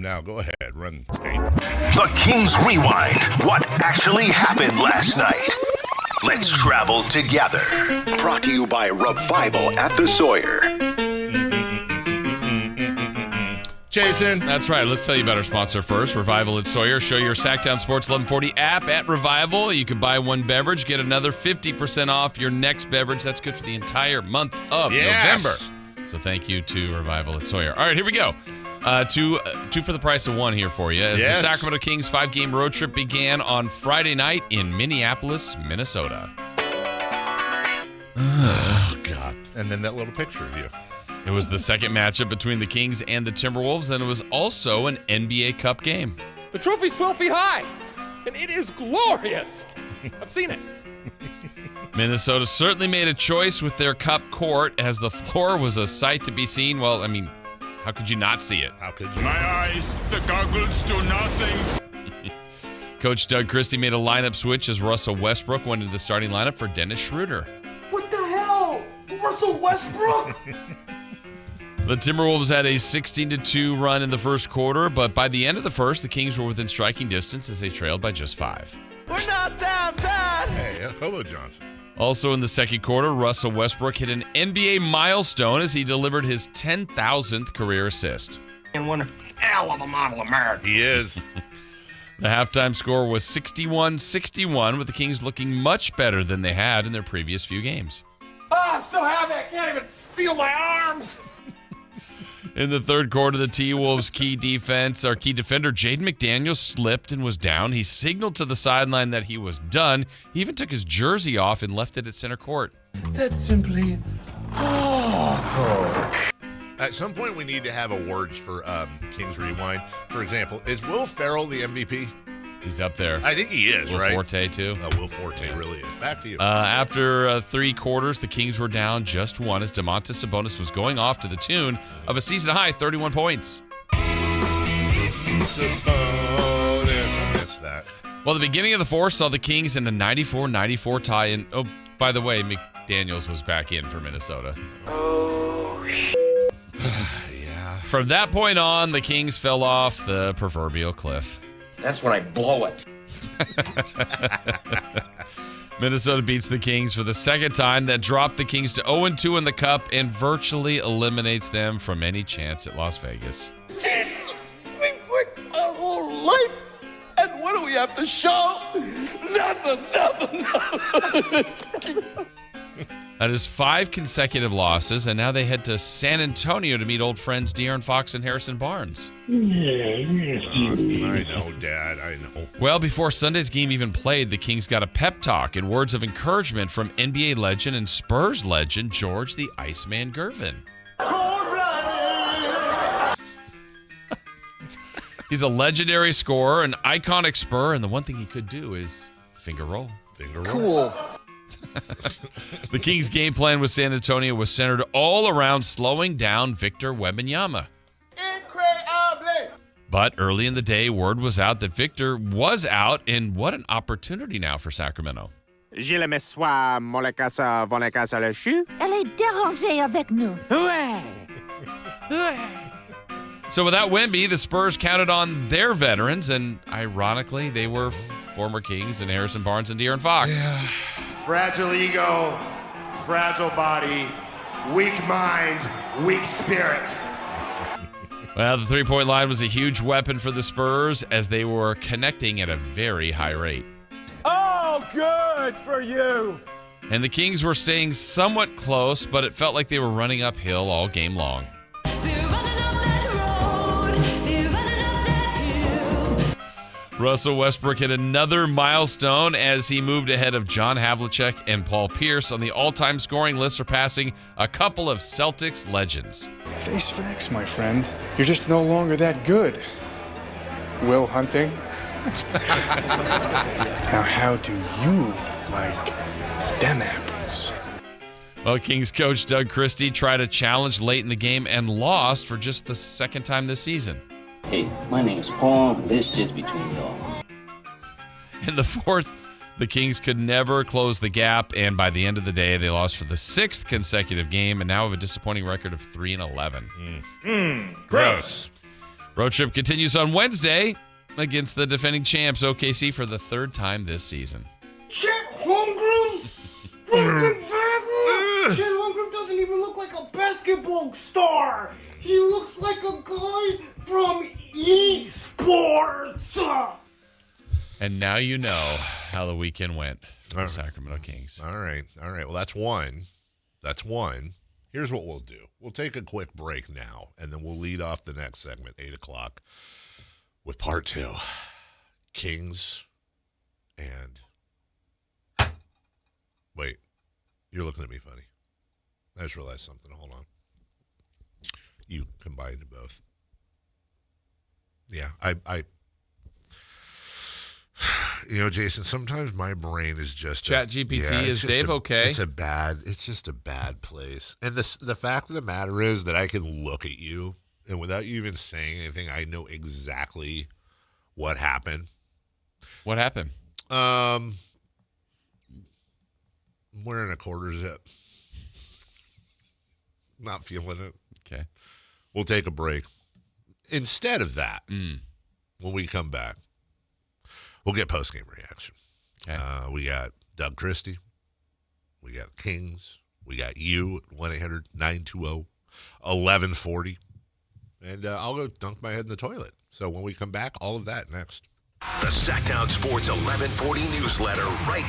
now. Go ahead, run the tape. The Kings Rewind. What actually happened last night? Let's travel together. Brought to you by Revival at the Sawyer. Jason. That's right. Let's tell you about our sponsor first, Revival at Sawyer. Show your Sactown Sports 1140 app at Revival. You can buy one beverage, get another 50% off your next beverage. That's good for the entire month of November. So thank you to Revival at Sawyer. All right, here we go. Two for the price of one here for you. As the Sacramento Kings 5-game road trip began on Friday night in Minneapolis, Minnesota. Oh, God. And then that little picture of you. It was the second matchup between the Kings and the Timberwolves, and it was also an NBA Cup game. The trophy's 12 feet high, and it is glorious. I've seen it. Minnesota certainly made a choice with their cup court, as the floor was a sight to be seen. Well, I mean, how could you not see it? How could you? My eyes, the goggles do nothing. Coach Doug Christie made a lineup switch as Russell Westbrook went into the starting lineup for Dennis Schroeder. What the hell? Russell Westbrook? The Timberwolves had a 16-2 run in the first quarter, but by the end of the first, the Kings were within striking distance as they trailed by just 5. We're not that bad. Hey, Hobo Johnson. Also in the second quarter, Russell Westbrook hit an NBA milestone as he delivered his 10,000th career assist. And one hell of a model America. He is. The halftime score was 61-61, with the Kings looking much better than they had in their previous few games. Oh, I'm so happy I can't even feel my arms. In the third quarter, the T-Wolves' key defender, Jaden McDaniels, slipped and was down. He signaled to the sideline that he was done. He even took his jersey off and left it at center court. That's simply awful. At some point, we need to have awards for Kings Rewind. For example, is Will Ferrell the MVP? He's up there. I think he is, Will right? Forte, too. Oh, Will Forte really is. Back to you. After 3 quarters, the Kings were down just 1 as Domantas Sabonis was going off to the tune of a season-high 31 points. Sabonis. I missed that. Well, the beginning of the fourth saw the Kings in a 94-94 tie. And, oh, by the way, McDaniels was back in for Minnesota. Oh, Yeah. From that point on, the Kings fell off the proverbial cliff. that's when I blow it. Minnesota beats the Kings for the second time. That dropped the Kings to 0-2 in the Cup and virtually eliminates them from any chance at Las Vegas. Jesus, we worked our whole life, and what do we have to show? Nothing. That is 5 consecutive losses, and now they head to San Antonio to meet old friends De'Aaron Fox and Harrison Barnes. I know, Dad. I know. Well, before Sunday's game even played, the Kings got a pep talk and words of encouragement from NBA legend and Spurs legend George the Iceman Gervin. He's a legendary scorer, an iconic Spur, and the one thing he could do is finger roll. Finger roll. Cool. The Kings' game plan with San Antonio was centered all around slowing down Victor Wembanyama. Incredible. But early in the day, word was out that Victor was out, and what an opportunity now for Sacramento. Je le mets soit mon le casa, von le casa le chou. Elle est dérangée avec nous. Ouais. So without Wemby, the Spurs counted on their veterans, and ironically, they were former Kings and Harrison Barnes and De'Aaron Fox. Yeah. Fragile ego, fragile body, weak mind, weak spirit. Well, the three-point line was a huge weapon for the Spurs as they were connecting at a very high rate. Oh, good for you. And the Kings were staying somewhat close, but it felt like they were running uphill all game long. Russell Westbrook hit another milestone as he moved ahead of John Havlicek and Paul Pierce on the all-time scoring list, surpassing a couple of Celtics legends. Face facts, my friend. You're just no longer that good. Will Hunting? Now, how do you like them apples? Well, Kings coach Doug Christie tried a challenge late in the game and lost for just the second time this season. Hey, my name's Paul. This just between y'all. In the fourth, the Kings could never close the gap, and by the end of the day, they lost for the 6th consecutive game and now have a disappointing record of 3-11. Gross. Road trip continues on Wednesday against the defending champs OKC for the third time this season. Chet Holmgren from Gonzaga. Chet Holmgren doesn't even look like a basketball star. He looks like a guy from esports. And now you know how the weekend went for the Sacramento Kings. All right. Well, that's one. Here's what we'll do. We'll take a quick break now, and then we'll lead off the next segment, 8 o'clock, with part 2. Kings and... Wait. You're looking at me funny. I just realized something. Hold on. You combined both. Yeah, I Jason, sometimes my brain is just ChatGPT. Is Dave okay? It's just a bad place. And the fact of the matter is that I can look at you, and without you even saying anything, I know exactly what happened. What happened? I'm wearing a quarter zip. Not feeling it. Okay. We'll take a break. Instead of that, when we come back, we'll get post-game reaction. Okay. We got Doug Christie. We got Kings. We got you at 1-800-920-1140. And I'll go dunk my head in the toilet. So when we come back, all of that next. The Sactown Sports 1140 newsletter right